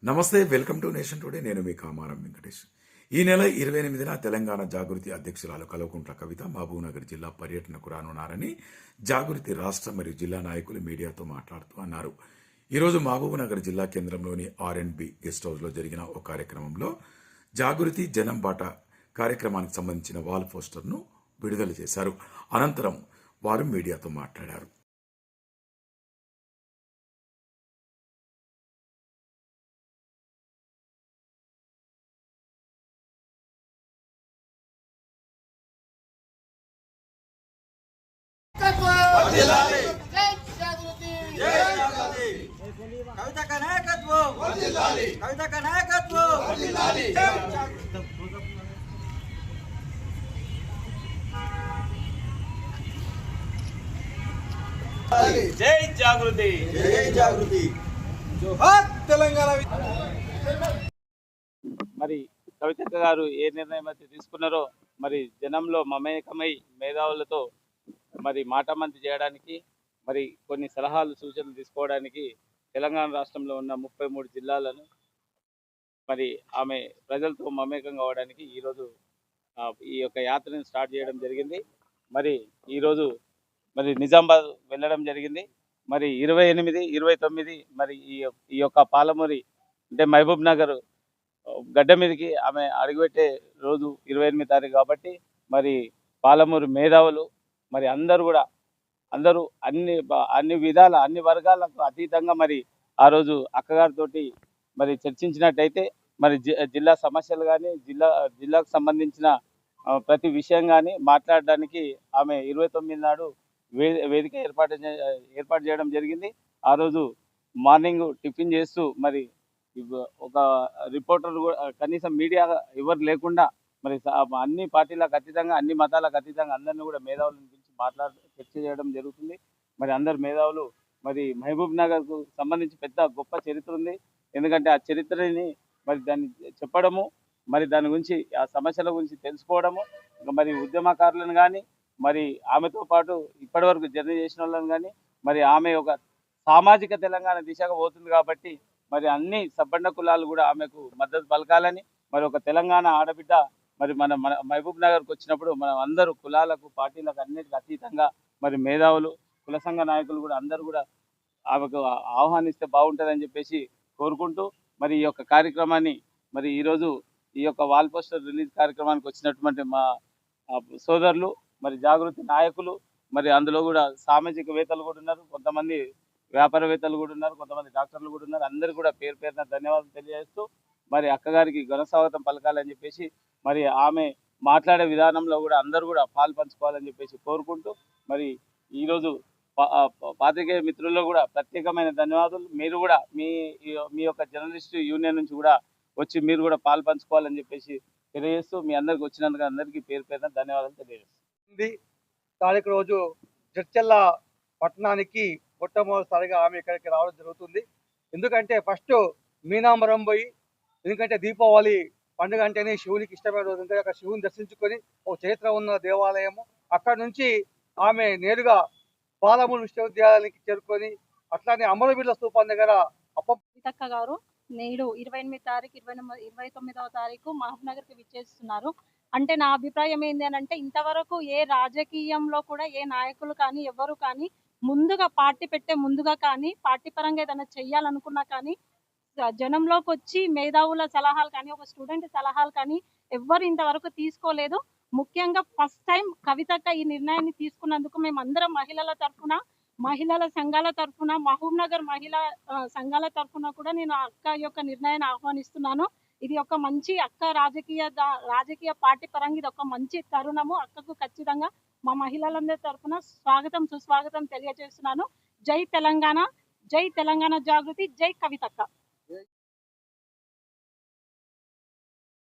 నమస్తే, welcome to nation today. నేను మీ కామారం వెంకటేష్. ఈ నెల 28న తెలంగాణ జాగృతి అధ్యక్షురాలు కల్వకుంట్ల కవిత మహబూబ్నగర్ జిల్లా పర్యటనకు రానున్నారని జాగృతి రాష్ట్ర మరియు జిల్లా నాయకులు మీడియాతో మాట్లాడుతూ అన్నారు. ఈరోజు మహబూబ్నగర్ జిల్లా కేంద్రంలోని ఆర్ఎండ్బి గెస్ట్ హౌస్లో జరిగిన ఒక కార్యక్రమంలో జాగృతి జనం బాట కార్యక్రమానికి సంబంధించిన వాల్ పోస్టర్ను విడుదల చేశారు. అనంతరం వారు మీడియాతో మాట్లాడారు. కవిత का नायकत्व कविता का नायकत्व जय जागृति जोहार తెలంగాణ. మరి కవితక్క గారు ఏ నిర్ణయం అయితే తీసుకున్నారో మరి జనంలో మమేకమై మేధావులతో మరి మాటామంతి చేయడానికి మరి కొన్ని సలహాలు సూచనలు తీసుకోవడానికి తెలంగాణ రాష్ట్రంలో ఉన్న 33 జిల్లాలను మరి ఆమె ప్రజలతో మమేకం కావడానికి ఈరోజు ఈ యొక్క యాత్రను స్టార్ట్ చేయడం జరిగింది. మరి ఈరోజు మరి నిజామాబాద్ వెళ్ళడం జరిగింది. మరి 28, 29 మరి ఈ యొక్క పాలమూరి అంటే మహబూబ్ నగర్ గడ్డ మీదకి ఆమె అడుగుపెట్టే రోజు 28 తారీఖు కాబట్టి మరి పాలమూరు మేధావులు మరి అందరూ అన్ని విధాల అన్ని వర్గాలకు అతీతంగా మరి ఆ రోజు అక్కగారితోటి మరి చర్చించినట్టయితే మరి జిల్లా సమస్యలు కానీ జిల్లాకు సంబంధించిన ప్రతి విషయం కానీ మాట్లాడడానికి ఆమె 29 నాడు వేదిక ఏర్పాటు చేయడం జరిగింది. ఆ రోజు మార్నింగ్ టిఫిన్ చేస్తూ మరి ఒక రిపోర్టర్ కనీసం మీడియా ఎవరు లేకుండా మరి అన్ని పార్టీలకు అతీతంగా అన్ని మతాలకు అతీతంగా అందరినీ కూడా మేధావులను పిలిచి చర్చ చేయడం జరుగుతుంది. మరి అందరు మేధావులు మరి మహబూబ్ నగర్కు సంబంధించి పెద్ద గొప్ప చరిత్ర ఉంది. ఎందుకంటే ఆ చరిత్రని మరి దాన్ని చెప్పడము మరి దాని గురించి ఆ సమస్యల గురించి తెలుసుకోవడము మరి ఉద్యమకారులను కానీ మరి ఆమెతో పాటు ఇప్పటి వరకు జర్నీ చేసిన వాళ్ళని కానీ మరి ఆమె ఒక సామాజిక తెలంగాణ దిశగా పోతుంది కాబట్టి మరి అన్ని సబ్బండ కులాలు కూడా ఆమెకు మద్దతు పలకాలని మరి ఒక తెలంగాణ ఆడబిడ్డ మరి మన మహబూబ్ నగర్కి వచ్చినప్పుడు మనం అందరూ కులాలకు పార్టీలకు అన్నిటికీ అతీతంగా మరి మేధావులు కుల సంఘ నాయకులు కూడా అందరూ కూడా ఆమెకు ఆహ్వానిస్తే బాగుంటుందని చెప్పేసి కోరుకుంటూ మరి ఈ యొక్క కార్యక్రమాన్ని మరి ఈరోజు ఈ యొక్క వాల్ పోస్టర్ రిలీజ్ కార్యక్రమానికి వచ్చినటువంటి మా సోదరులు మరి జాగృతి నాయకులు మరి అందులో కూడా సామాజికవేత్తలు కూడా ఉన్నారు, కొంతమంది వ్యాపారవేత్తలు కూడా ఉన్నారు, కొంతమంది డాక్టర్లు కూడా ఉన్నారు. అందరూ కూడా పేరు పేరున ధన్యవాదాలు తెలియజేస్తూ మరి అక్కగారికి ఘన స్వాగతం పలకాలని చెప్పేసి మరి ఆమె మాట్లాడే విధానంలో కూడా అందరూ కూడా పాలు పంచుకోవాలని చెప్పేసి కోరుకుంటూ మరి ఈరోజు పాత్రికేయ మిత్రుల్లో కూడా ప్రత్యేకమైన ధన్యవాదాలు. మీరు కూడా మీ యొక్క జర్నలిస్ట్ యూనియన్ నుంచి కూడా వచ్చి మీరు కూడా పాలు పంచుకోవాలని చెప్పేసి తెలియజేస్తూ మీ అందరికి వచ్చినందుకు అందరికీ పేరు పేరున ధన్యవాదాలు తెలియజేస్తుంది. తారీఖు రోజు జడ్చర్ల పట్టణానికి మొట్టమొదటిసారిగా ఆమె ఇక్కడికి రావడం జరుగుతుంది. ఎందుకంటే ఫస్ట్ మీనాంబరం పోయి, ఎందుకంటే దీపావళి పండుగ అంటేనే శివునికి ఇష్టమైన రోజు, ఎందుకంటే అక్కడ శివుని దర్శించుకొని ఒక చరిత్ర ఉన్న దేవాలయము. అక్కడ నుంచి ఆమె నేరుగా పాలమూరు విశ్వవిద్యాలయానికి చేరుకొని అట్లానే అమరవీరుల స్థూపం దగ్గర కవితక్క గారు నేడు 28 తారీఖు 29వ తారీఖు మహబూబ్ నగర్కి విచ్చేస్తున్నారు. అంటే నా అభిప్రాయం ఏంటి అని అంటే, ఇంతవరకు ఏ రాజకీయంలో కూడా ఏ నాయకులు కానీ ఎవరు కానీ ముందుగా పార్టీ పెట్టే ముందుగా కానీ పార్టీ పరంగా ఏదైనా చెయ్యాలనుకున్నా కానీ జనంలోకి వచ్చి మేధావుల సలహాలు కానీ ఒక స్టూడెంట్ సలహాలు కానీ ఎవ్వరు ఇంతవరకు తీసుకోలేదు. ముఖ్యంగా ఫస్ట్ టైం కవితక్క ఈ నిర్ణయాన్ని తీసుకున్నందుకు మేమందరం మహిళల సంఘాల తరఫున మహబూబ్ నగర్ మహిళా సంఘాల తరఫున కూడా నేను అక్క యొక్క నిర్ణయాన్ని ఆహ్వానిస్తున్నాను. ఇది ఒక మంచి అక్క రాజకీయ పార్టీ పరంగా ఇది ఒక మంచి తరుణము. అక్కకు ఖచ్చితంగా మా మహిళలందరి తరఫున స్వాగతం సుస్వాగతం తెలియజేస్తున్నాను. జై తెలంగాణ, జై తెలంగాణ జాగృతి, జై కవితక్క.